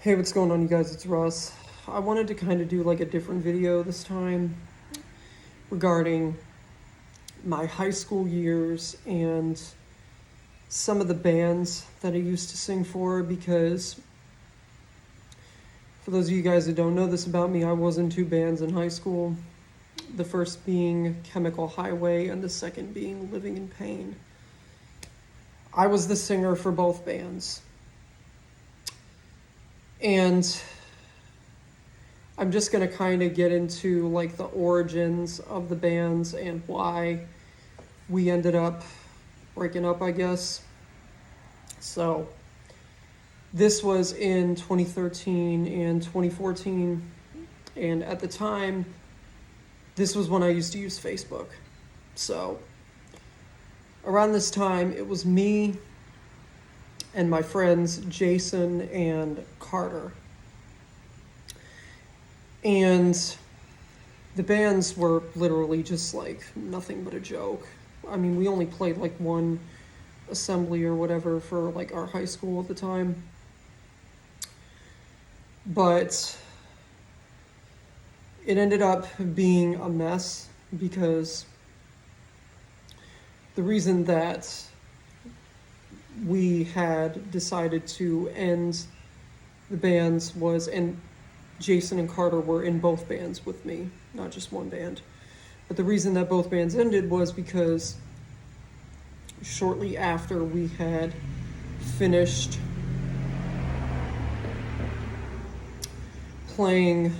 Hey, what's going on, you guys? It's Russ. I wanted to kind of do like a different video this time regarding my high school years and some of the bands that I used to sing for, because for those of you guys that don't know this about me, I was in two bands in high school. The first being Chemical Highway and the second being Living in Pain. I was the singer for both bands. And I'm just going to kind of get into like the origins of the bands and why we ended up breaking up, I guess. So this was in 2013 and 2014. And at the time, this was when I used to use Facebook. So around this time, it was me and my friends Jason and Carter. And the bands were literally just like nothing but a joke. I mean, we only played like one assembly or whatever for like our high school at the time. But it ended up being a mess because the reason that we had decided to end the bands was, and Jason and Carter were in both bands with me, not just one band. But the reason that both bands ended was because shortly after we had finished playing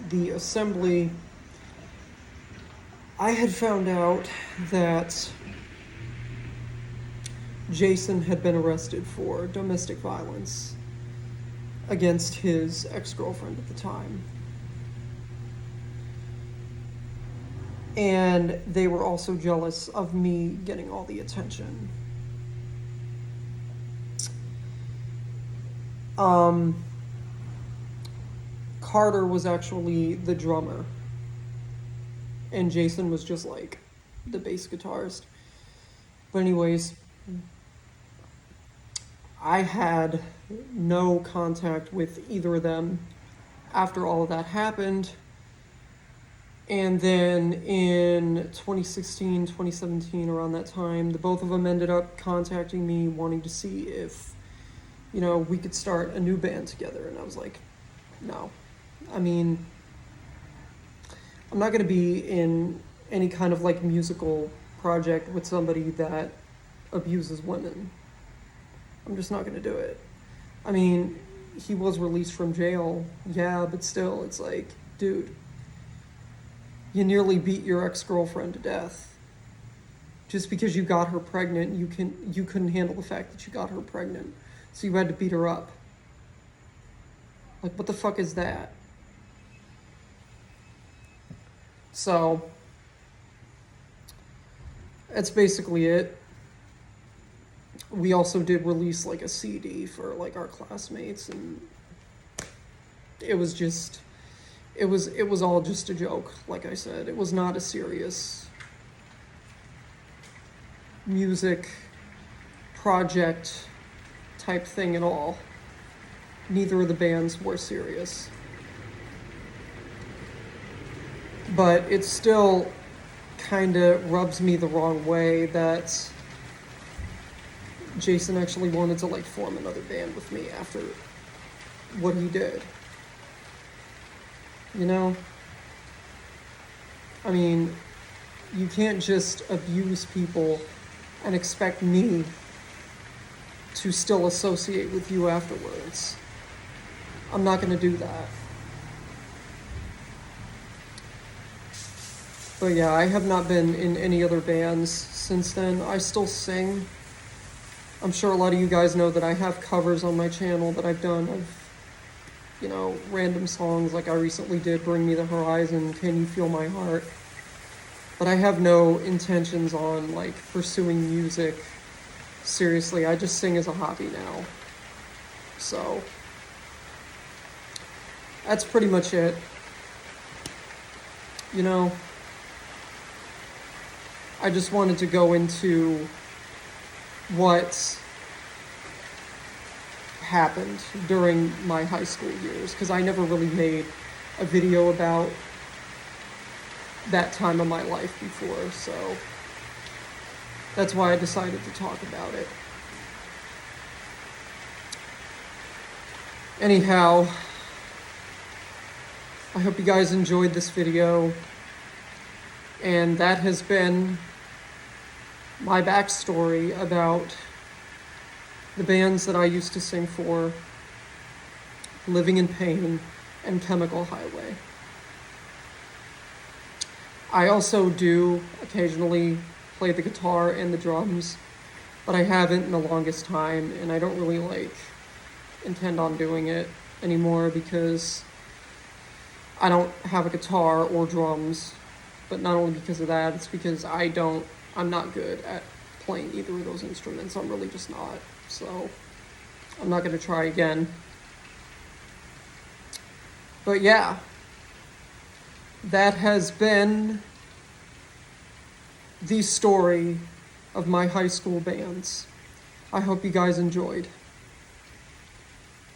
the assembly, I had found out that Jason had been arrested for domestic violence against his ex-girlfriend at the time. And they were also jealous of me getting all the attention. Carter was actually the drummer, and Jason was just like the bass guitarist. But anyways, I had no contact with either of them after all of that happened. And then in 2016, 2017, around that time, the both of them ended up contacting me wanting to see if, we could start a new band together. And I was like, no. I mean, I'm not going to be in any kind of like musical project with somebody that abuses women. I'm just not going to do it. I mean, he was released from jail, yeah, but still, it's like, dude, you nearly beat your ex-girlfriend to death. Just because you got her pregnant, you couldn't handle the fact that you got her pregnant, so you had to beat her up. Like, what the fuck is that? So, that's basically it. We also did release like a CD for like our classmates, and it was all just a joke. Like I said, it was not a serious music project type thing at all. Neither of the bands were serious. But it still kind of rubs me the wrong way that Jason actually wanted to like form another band with me after what he did. I mean, you can't just abuse people and expect me to still associate with you afterwards. I'm not going to do that. But yeah, I have not been in any other bands since then. I still sing. I'm sure a lot of you guys know that I have covers on my channel that I've done of, random songs. Like I recently did Bring Me the Horizon, Can You Feel My Heart? But I have no intentions on like pursuing music seriously. I just sing as a hobby now. So that's pretty much it. I just wanted to go into what happened during my high school years, because I never really made a video about that time of my life before, so that's why I decided to talk about it. Anyhow, I hope you guys enjoyed this video, and that has been my backstory about the bands that I used to sing for, Living in Pain and Chemical Highway. I also do occasionally play the guitar and the drums, but I haven't in the longest time, and I don't really intend on doing it anymore because I don't have a guitar or drums. But not only because of that, it's because I'm not good at playing either of those instruments. I'm really just not. So I'm not going to try again. But yeah, that has been the story of my high school bands. I hope you guys enjoyed.